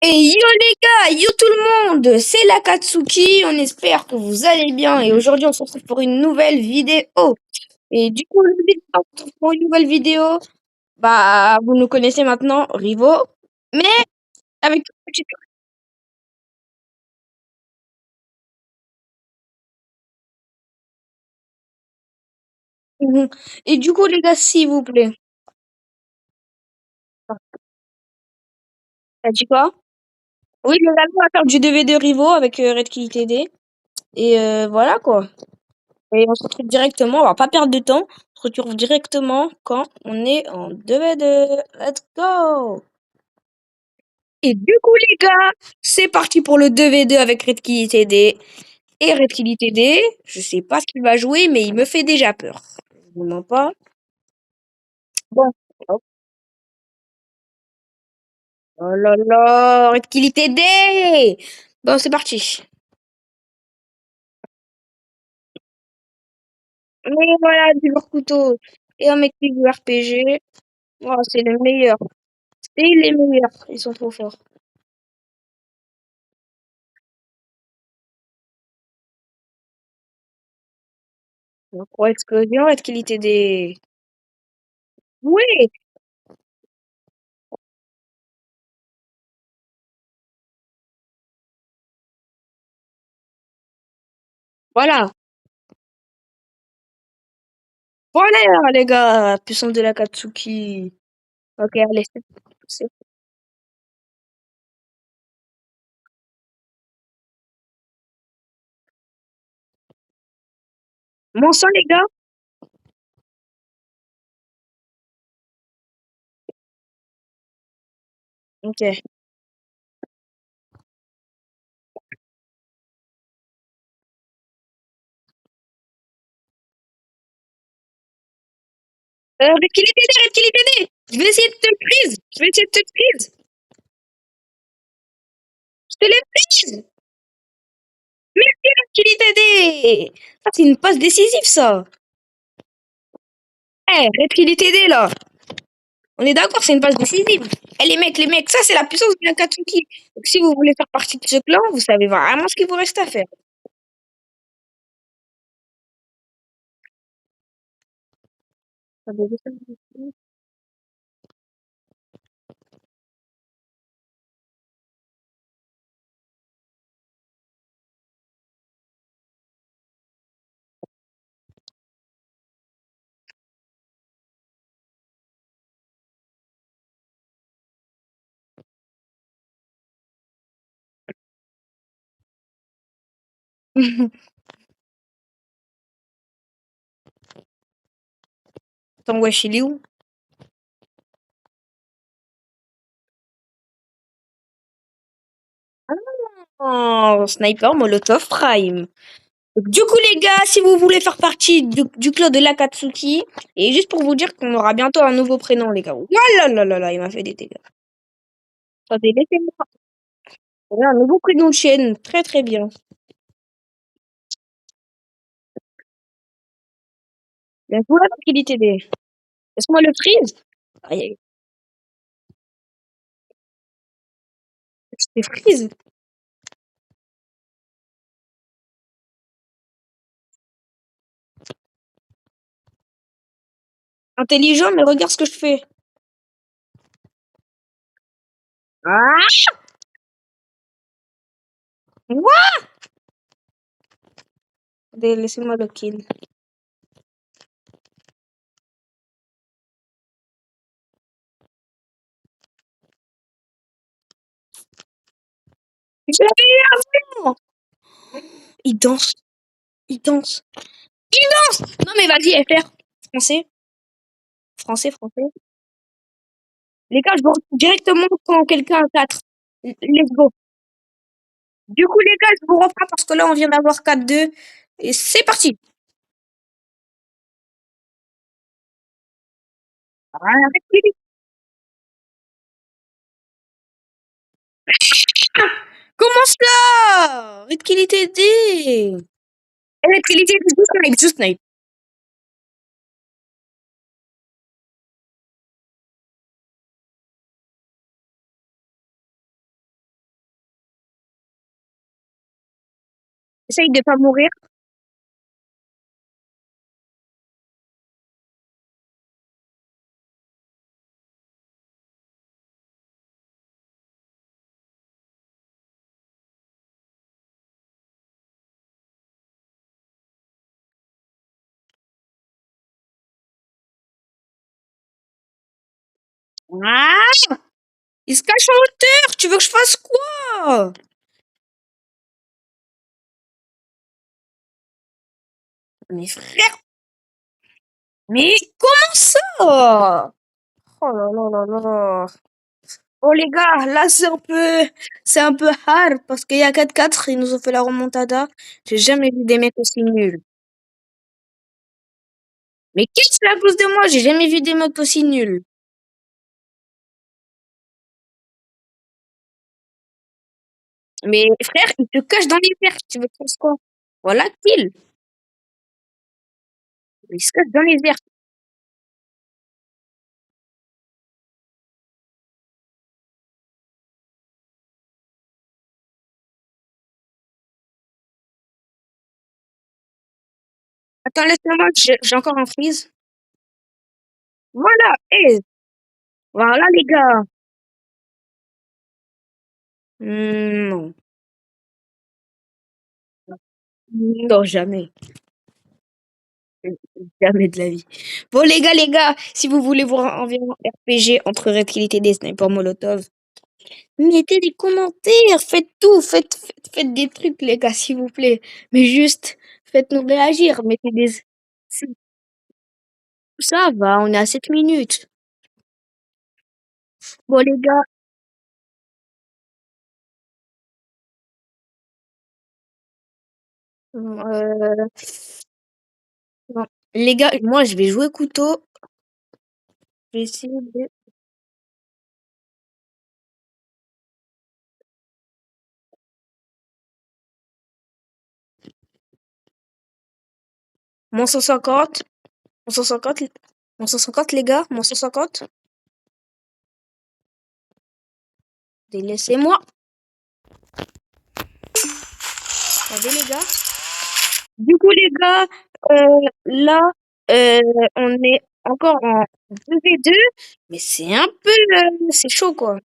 Et yo les gars, yo tout le monde, c'est la Katsuki, on espère que vous allez bien et aujourd'hui on se retrouve pour une nouvelle vidéo. Et du coup, aujourd'hui, on se retrouve pour une nouvelle vidéo, bah vous nous connaissez maintenant, Rivo, mais avec une petite... Mhm. Et du coup les gars, s'il vous plaît, t'as dit quoi? Oui, les gars, on va faire du 2v2 Rivo avec Red Kitty TD. Et voilà quoi. Et on se retrouve directement, on va pas perdre de temps, on se retrouve directement quand on est en 2v2. Let's go! Et du coup, les gars, c'est parti pour le 2v2 avec Red Kitty TD. Et Red Kitty TD, je sais pas ce qu'il va jouer, mais il me fait déjà peur. Je vous mens pas. Bon. Hop. Oh là là, Red Kitty TD! Bon, c'est parti. Mais voilà, du lourd couteau. Et un mec qui joue RPG. Oh, c'est le meilleur. C'est les meilleurs. Ils sont trop forts. Donc, pour explosion, Red Kitty TD. Oui, voilà. Voilà, les gars. Puissance de la Katsuki. Ok, allez, c'est mon sang, les gars. Ok. Red Kitty TD. Je vais essayer de te le prise. Je vais essayer de te le prise. Je te l'ai prise. Merci, Red Kitty TD. Ça, c'est une passe décisive, ça. Eh, Red Kitty TD, là. On est d'accord, c'est une passe décisive. Eh, les mecs, ça, c'est la puissance de la Katsuki. Donc, si vous voulez faire partie de ce clan, vous savez vraiment ce qu'il vous reste à faire. Attends, wesh, il est où? Oh, Sniper Molotov Prime. Donc, du coup, les gars, si vous voulez faire partie du clan de l'Akatsuki, et juste pour vous dire qu'on aura bientôt un nouveau prénom, les gars. Oh là là là là, il m'a fait des dégâts. Attendez, laissez-moi. On a un nouveau prénom de chaîne. Très très bien. Bien joué, tranquillité des. Laisse-moi le freeze. Aïe, aïe. C'était freeze. Intelligent, mais regarde ce que je fais. Ah, what? Attendez, laissez-moi le kill. Je l'avais eu avant. Il danse. Il danse. Il danse. Non, mais vas-y, FR. Français. Français, français. Les gars, je vous retrouve directement quand quelqu'un a 4. Let's go. Du coup, les gars, je vous reprends parce que là, on vient d'avoir 4-2. Et c'est parti. Ah, comment ça? Red Kill TD. Red Kill TD, just snipe. Essaye de pas mourir. Ah! Il se cache en hauteur. Tu veux que je fasse quoi? Mais frère, mais comment ça? Oh là là là là. Oh les gars, là c'est un peu hard parce qu'il y a 4-4, ils nous ont fait la remontada. J'ai jamais vu des mecs aussi nuls. Mais qu'est-ce que c'est à cause de moi? J'ai jamais vu des mecs aussi nuls. Mais frère, il te cache dans les verres. Tu veux faire quoi? Voilà, kill. Il se cache dans les verres. Attends, laisse-moi, j'ai encore un freeze. Voilà, voilà les gars. Non, non, jamais. Jamais de la vie. Bon, les gars, si vous voulez voir environ RPG entre Red Kill et des Sniper Molotov, mettez des commentaires, faites tout, faites des trucs, les gars, s'il vous plaît. Mais juste, faites-nous réagir, mettez des... Ça va, on est à 7 minutes. Bon, les gars, euh, bon. Les gars, moi, je vais jouer couteau. Je vais essayer de... Mon 150, mon 150, mon 150, les gars, mon 150. Laissez-moi. Attendez, les gars. Du coup, les gars, là, euh, on est encore en 2v2, mais c'est un peu, c'est chaud, quoi.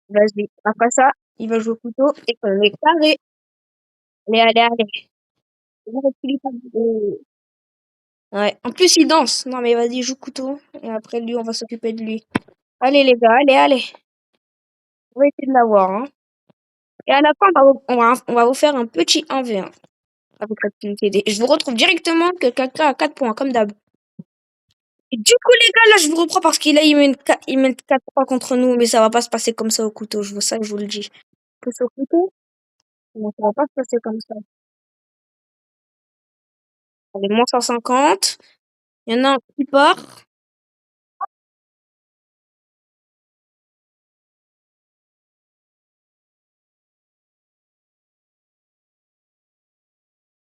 Vas-y. Après ça, il va jouer au couteau et on est carré. Allez, allez, allez. Ouais. En plus, il danse. Non, mais vas-y, joue couteau. Et après, lui, on va s'occuper de lui. Allez, les gars, allez, allez. On va essayer de l'avoir, hein. Et à la fin, on va vous faire un petit 1v1 avec l'activité D. Je vous retrouve directement que quelqu'un à 4 points, comme d'hab. Et du coup, les gars, là, je vous reprends parce qu'il a, il mène 4-3 contre nous, mais ça va pas se passer comme ça au couteau, je vous le dis. Que ce couteau, non, ça va pas se passer comme ça. Allez, moins 150. Il y en a un qui part.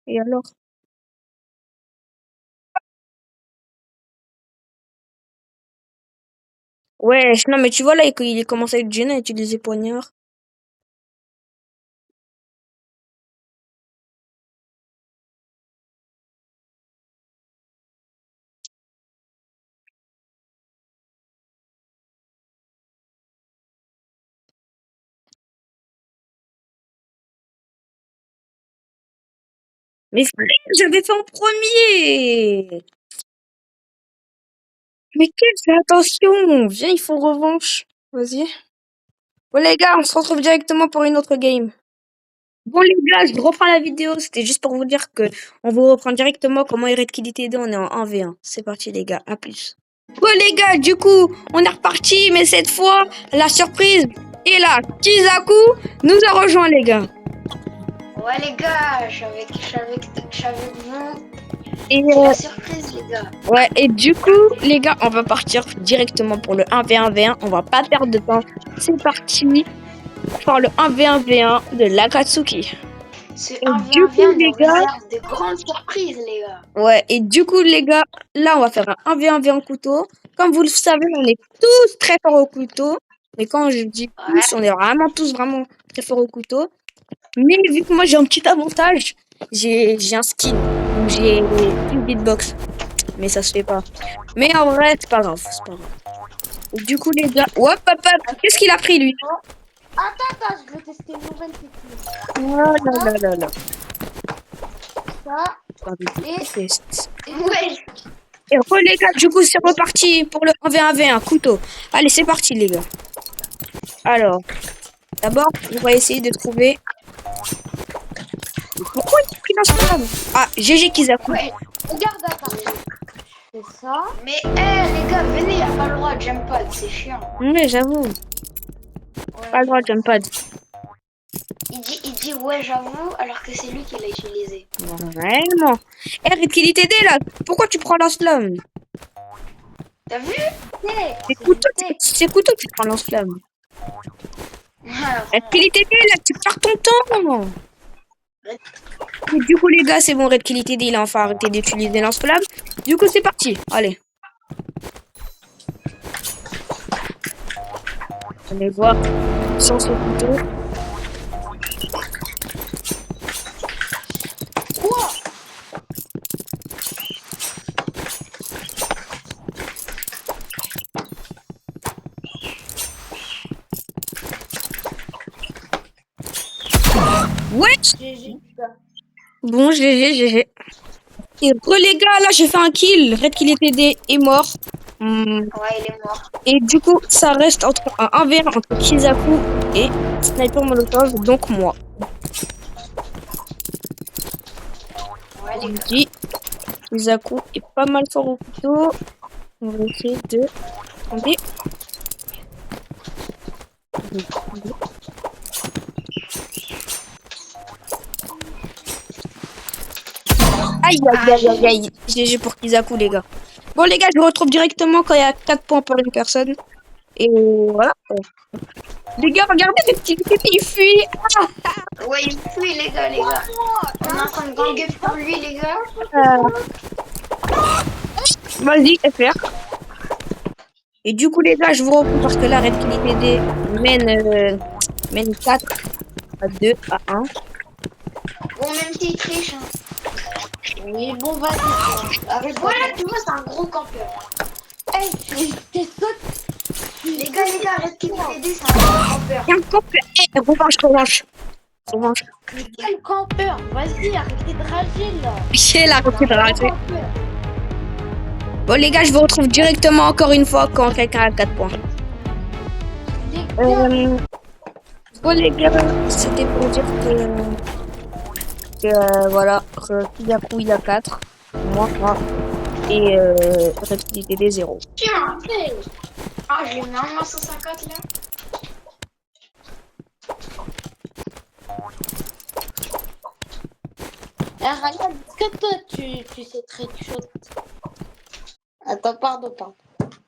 Et alors? Ouais, non, mais tu vois, là, il commence à être gêné à utiliser poignard. Mais frère, j'avais fait en premier! Mais quelle attention! Viens, il faut revanche. Vas-y. Bon, les gars, on se retrouve directement pour une autre game. Bon, les gars, je reprends la vidéo. C'était juste pour vous dire que on vous reprend directement comment Red Kid TD. On est en 1v1. C'est parti, les gars. À plus. Bon, les gars, du coup, on est reparti. Mais cette fois, la surprise est là. Kizaku nous a rejoint, les gars. Ouais les gars, je suis avec vous. Et, C'est la surprise les gars. ouais, et du coup, les gars, on va partir directement pour le 1v1v1. On va pas perdre de temps. C'est parti pour faire le 1v1v1 de l'Akatsuki. Ce Et 1 du coup, les nous gars, réserve de grandes surprises les gars. ouais, et du coup, les gars, là, on va faire un 1v1v1 couteau. Comme vous le savez, on est tous très forts au couteau. Mais quand je dis Ouais. tous, on est vraiment tous vraiment très forts au couteau. Mais vu que moi j'ai un petit avantage, j'ai un skin. Donc j'ai une beatbox. Mais ça se fait pas. Mais en vrai, c'est pas grave. C'est pas grave. Et du coup, les gars. Hop, hop, hop. Qu'est-ce qu'il a pris lui? Attends, je vais tester une nouvelle technique. Oh là là là là. Ça, Attendez, test. Ouais. Et re les gars, du coup c'est reparti pour le 1v1v1 couteau. Allez, c'est parti les gars. Alors, d'abord, on va essayer de trouver. Pourquoi il a pris l'installable? Ah, GG Kizaku. Ouais. regarde, attends. C'est ça. Mais les gars, venez, y a pas le droit de jump pad, c'est chiant. Ouais, j'avoue. Ouais. Pas le droit de jump pad. Il dit ouais, j'avoue, alors que c'est lui qui l'a utilisé. Vraiment. Eh, Red Kill TD là, pourquoi tu prends lance-flamme? T'as vu? C'est couteau que tu prends lance-flamme. Ah, Red Kill TD là, tu perds ton temps. Et du coup les gars, c'est bon, Red Kill TD il a enfin arrêté d'utiliser lance-flamme. Du coup c'est parti, allez. Allez voir sans ce couteau. Quoi? Ouais. GG. Bon, GG. Et les gars, là j'ai fait un kill. Red Kill TD est mort. Ouais, il est mort. Et du coup, ça reste entre un 1v1 entre Kizaku et Sniper Molotov, donc moi. Ouais, les On gars. dit Kizaku est pas mal fort au couteau. On va essayer de. Attendez. Aïe, aïe. GG pour Kizaku, les gars. Bon, les gars, je vous retrouve directement quand il y a 4 points pour une personne. Et voilà. Les gars, regardez ce petit il fuit. Ouais, il fuit, les gars, les gars. On est en train de ganger pour lui, les gars. Vas-y, FR. Et du coup, les gars, je vous retrouve parce que là, Red Kill TD mène 4 à 2 à 1. Bon, même s'il triche. Hein. Oui, bon, vas-y. Arrête. Voilà, tu vois, c'est un gros campeur. Hey, t'es saute. Les gars, Red Kill TD, c'est un gros campeur. Viens, coupe. Revanche. Mais quel campeur? Vas-y, arrêtez de rager là. J'ai la repris de Quel rater. campeur? Bon, les gars, je vous retrouve directement encore une fois quand quelqu'un a 4 points. Les gars, Bon, les gars, c'était pour dire que voilà, Kizaku il a 4, moi 3 et Red Kill TD 0. Tiens. Ah, je l'ai mis en 150 là. regarde, est-ce que toi tu sais très chaud? Attends, pardon.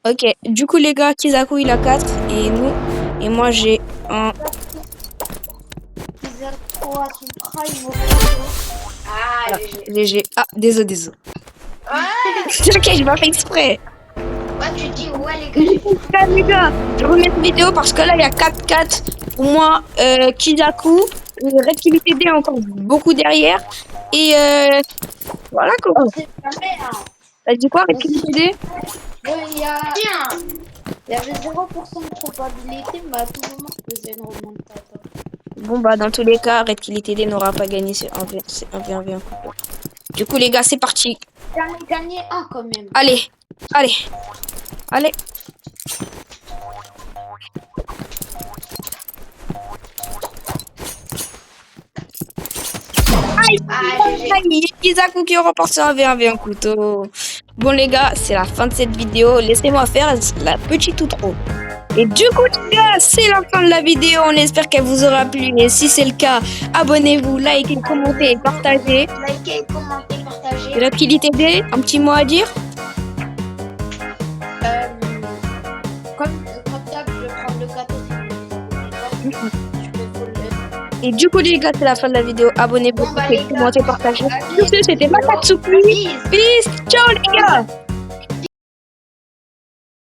Ok, du coup, les gars, Kizaku il a 4 et moi j'ai un. Ils ont trop à son prime au Ah, GG. Ah, désolé. Ouais. Ok, je vais faire exprès. Ouais, tu dis, ouais, les gars, j'ai fait. Là, les gars, je remets cette vidéo parce que là, il y a 4-4 pour moi. Kizaku, Red Kill TD encore beaucoup derrière. Et voilà quoi. C'est jamais, hein. T'as dit quoi, Red Kill TD? Il Tiens. y avait 0% de probabilité, mais à tout moment, je faisais une remontada. Bon, bah, dans tous les cas, Red Kill TD n'aura pas gagné. C'est 1v1. Du coup, les gars, c'est parti. J'en ai gagné un quand même. Allez. Aïe, Kizaku qui remporte un V1 couteau. Bon les gars, c'est la fin de cette vidéo. Laissez-moi faire la petite outro. Et du coup les gars, c'est la fin de la vidéo. On espère qu'elle vous aura plu. Et si c'est le cas, abonnez-vous, likez, commentez et partagez. Likez, commentez, partagez. Red Kill TD, un petit mot à dire? Comme d'hab, je vais prendre le gâteau si vous voulez. Et du coup les gars, c'est la fin de la vidéo. Abonnez-vous, Bon, bah, likez, les gars, commentez, partagez. allez, Sur ce, c'était Matatsuki. Peace. Peace, ciao les gars.